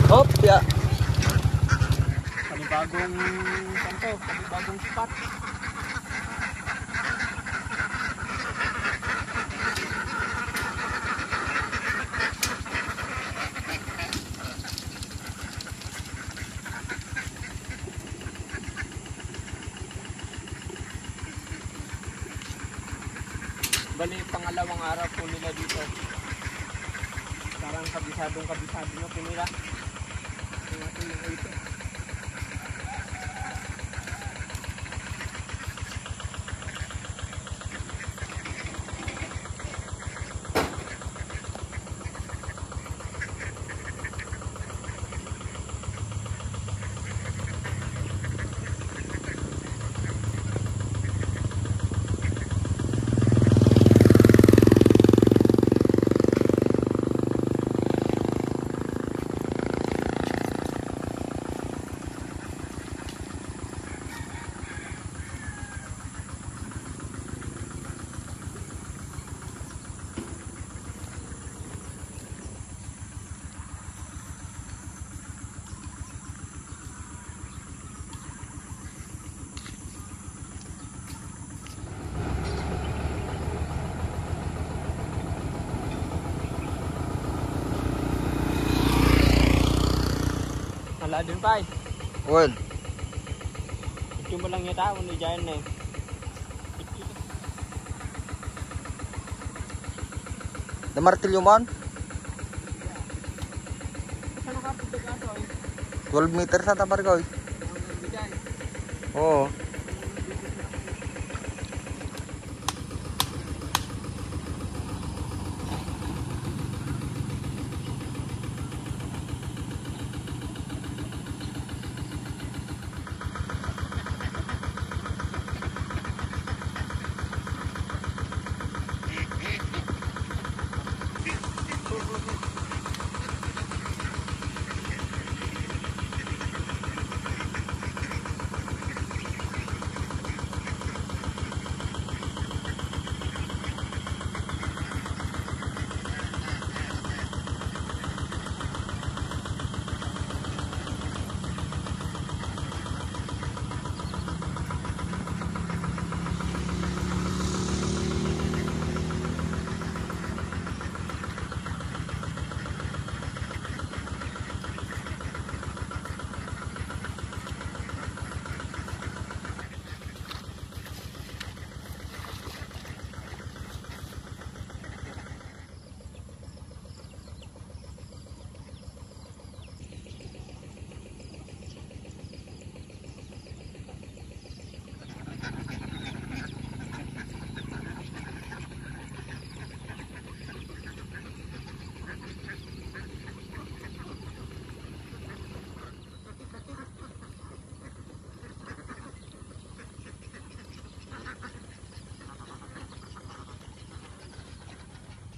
Hop, ya. Panibagong spot. Bali, pangalawang araw po nila dito. Parang kabisado na po nila. Ang ating mga ito. Wala din pa eh. Well. Ito mo lang yata, hindi dyan na eh. The martilyo man? Saan nakapunta ka ito eh? 12 meters sa tapar ko eh. Oo.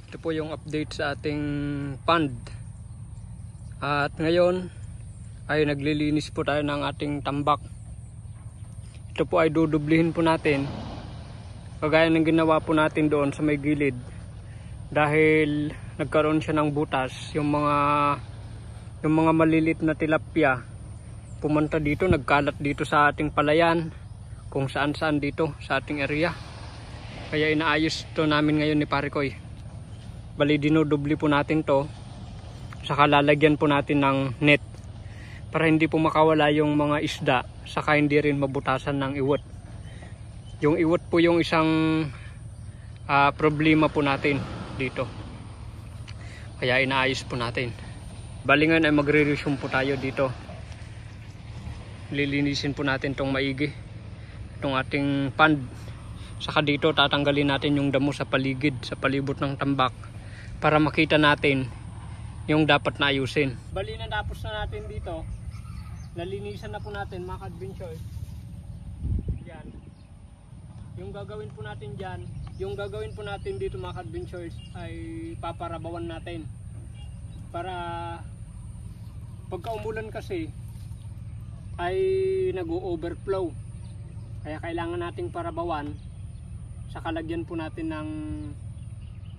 Ito po yung update sa ating pond. At ngayon ay naglilinis po tayo ng ating tambak. Ito po ay dudublihin po natin. Kagaya ng ginawa po natin doon sa may gilid. Dahil nagkaroon siya ng butas, yung mga malilit na tilapia pumunta dito, nagkalat dito sa ating palayan, kung saan saan dito sa ating area. Kaya inaayos to namin ngayon ni Pare Koy. Bali, dinudubli po natin to, saka lalagyan po natin ng net para hindi po makawala yung mga isda, saka hindi rin mabutasan ng iwot. Yung iwot po yung isang problema po natin dito, kaya inaayos po natin. Bali ngayon ay magre-resume po tayo dito. Lilinisin po natin tong maigi, itong ating pond. Saka dito tatanggalin natin yung damo sa paligid, sa palibot ng tambak, para makita natin yung dapat na ayusin. Bali na tapos na natin dito. Nalinisan na po natin mga ka-adventure. Yan. Yung gagawin po natin dyan, yung gagawin po natin dito mga ka-adventures ay paparabawan natin. Para pagka umulan kasi ay nag-overflow. Kaya kailangan nating parabawan. Saka lagyan po natin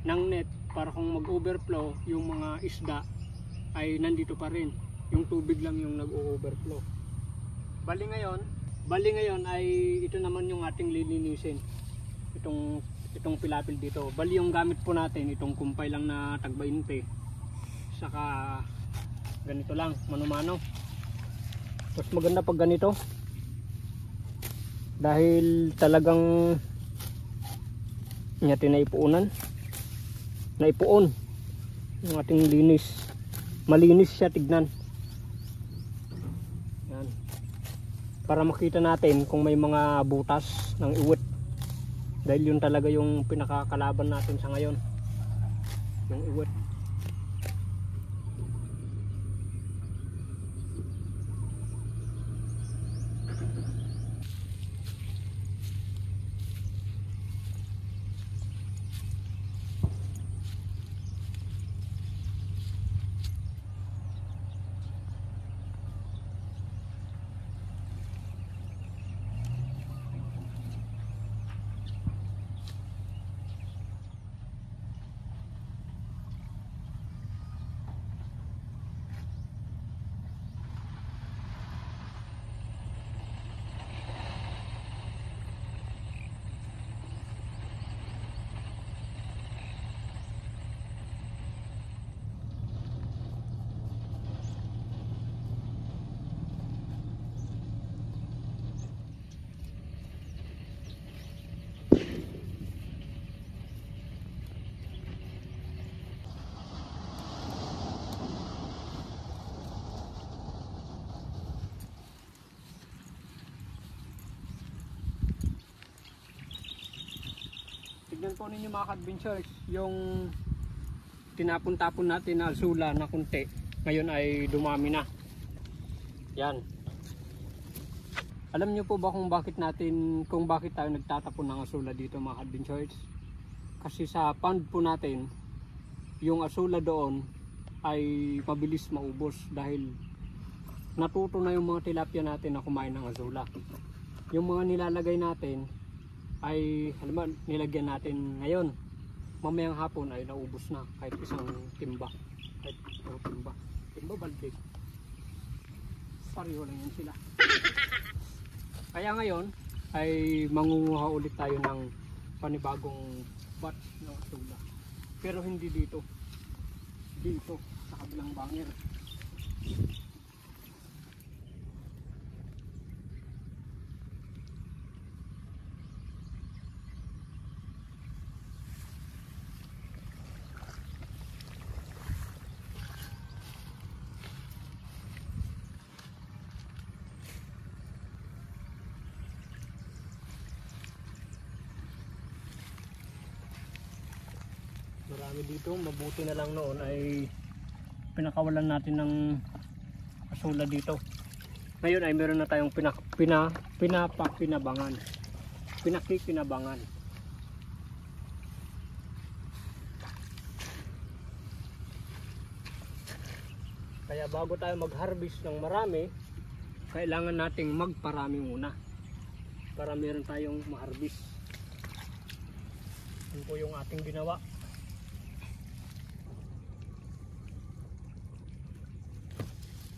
ng net para kung mag-overflow yung mga isda ay nandito pa rin. yung tubig lang yung nag-overflow. Bali ngayon ay ito naman yung ating lilinisin. Itong pilapil dito. Bali yung gamit po natin, itong kumpay lang na tag 20. Saka ganito lang, mano-mano. Mas maganda pag ganito. Dahil talagang natin naipuon yung ating linis. Malinis siya tignan. Yan. Para makita natin kung may mga butas ng iwit. Dahil yun talaga yung pinakakalaban natin sa ngayon. Yung iwit. Tignan po ninyo mga ka-adventures, yung tinapon-tapon natin na asula na kunti, ngayon ay dumami na. Yan. Alam nyo po ba kung bakit tayo nagtatapon ng asula dito mga ka-adventures? Kasi sa pond po natin, yung asula doon ay mabilis maubos dahil natuto na yung mga tilapia natin na kumain ng asula. Yung mga nilalagay natin ay nilagyan natin ngayon, mamayang hapon ay naubos na kahit isang timba, balde, pareho lang yun sila. Kaya ngayon ay mangunguha ulit tayo ng panibagong batch ng asula, pero hindi dito sa kabilang bangir. Marami dito, mabuti na lang noon ay pinakawalan natin ng asula dito. Ngayon ay meron na tayong pinakikinabangan. Kaya bago tayo mag-harvest ng marami, kailangan nating magparami muna para meron tayong ma-harvest. Yun po yung ating ginawa.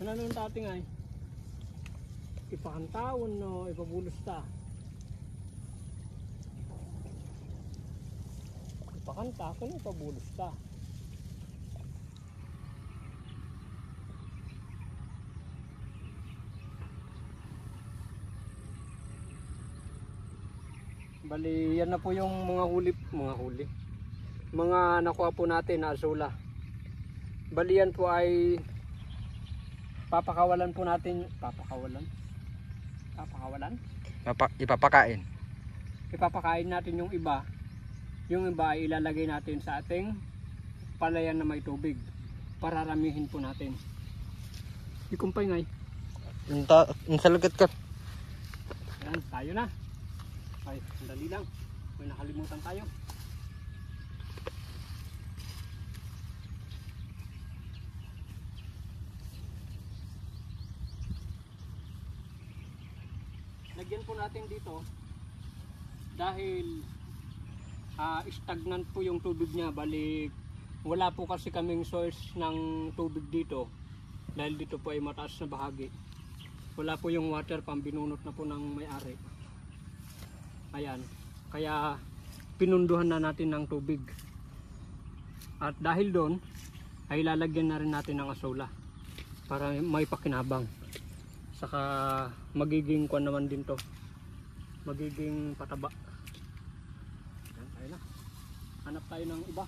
Ano nung dating ay ipakantawon no, ipabulos ta. Ipakanta ko no, ipabulos ta. Bali, yan na po yung mga huli. Mga nakuha po natin na asula. Bali, yan po ay papakawalan po natin. Ipapakain. Ipapakain natin yung iba. Yung iba ay ilalagay natin sa ating palayan na may tubig. Pararamihin po natin. Ikumpay ngay. Yung salagat ka. Yan, tayo na. Ay, sandali lang. May nakalimutan tayo. Lagyan po natin dito dahil stagnant po yung tubig niya. Balik, wala po kasi kaming source ng tubig dito. Dahil dito po ay mataas na bahagi. Wala po yung water pump, binunot na po ng may-ari. Ayan. Kaya pinunduhan na natin ng tubig. At dahil doon, ay lalagyan na rin natin ng asola para may pakinabang. Saka magiging kuwan naman din to. Magiging pataba. Ayan, tayo na. Hanap tayo ng iba.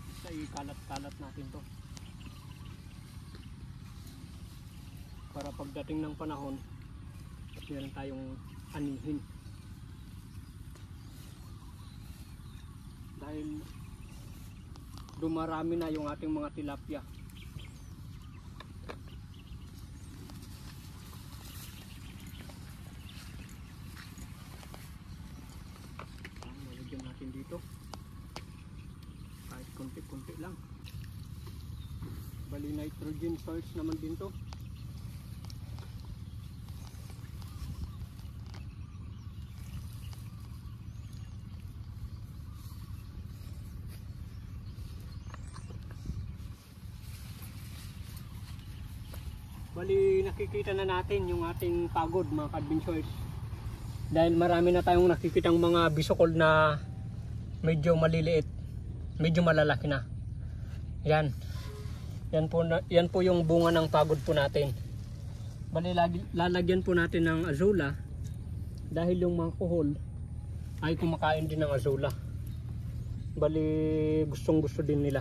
Basta ikalat-kalat natin to. Para pagdating ng panahon, meron tayong anihin. Dahil dumarami na yung ating mga tilapia. Malagyan natin dito. Kahit konti-konti lang. Bali nitrogen source naman din to. Bali nakikita na natin yung ating pagod mga ka-adventures. Dahil marami na tayong nakikitang mga bisokol na medyo maliliit, medyo malalaki na. Yan. Yan po yung bunga ng pagod po natin. Bali lalagyan po natin ng azola dahil yung mga kuhol ay kumakain din ng azola. Bali gustong-gusto din nila.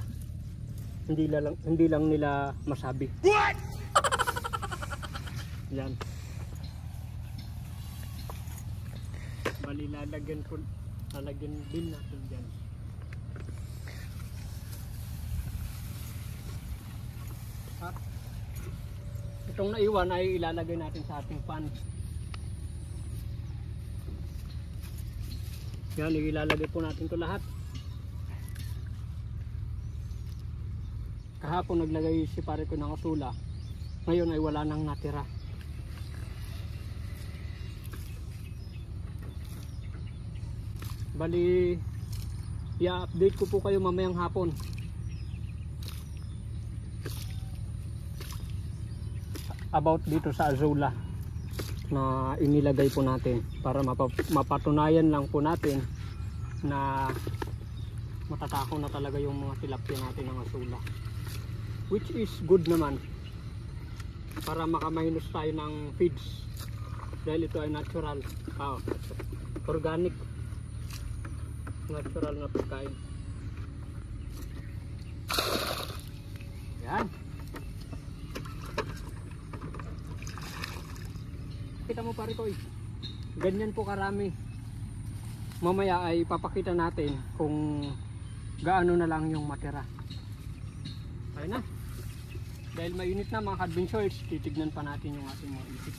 Hindi lang nila masabi. What? Yan. Bali lalagyan din natin dyan. At itong naiwan ay ilalagay natin sa ating pan. Yan, ilalagay po natin to lahat. Kahapon naglagay si pare ko ng asola. Ngayon ay wala nang natira. Bali, i-update ko po kayo mamayang hapon. About dito sa azola na inilagay po natin para mapatunayan lang po natin na matatakaw na talaga yung mga tilapia natin ng azola. Which is good naman para makaminus tayo ng feeds dahil ito ay natural, organic. Natural na pagkain. Yan. Kita mo pare ko, ganyan po karami. Mamaya ay papakita natin kung gaano na lang yung matira. Ayun na. Dahil mainit na mga ka-adventures, titignan pa natin yung ating mga isip.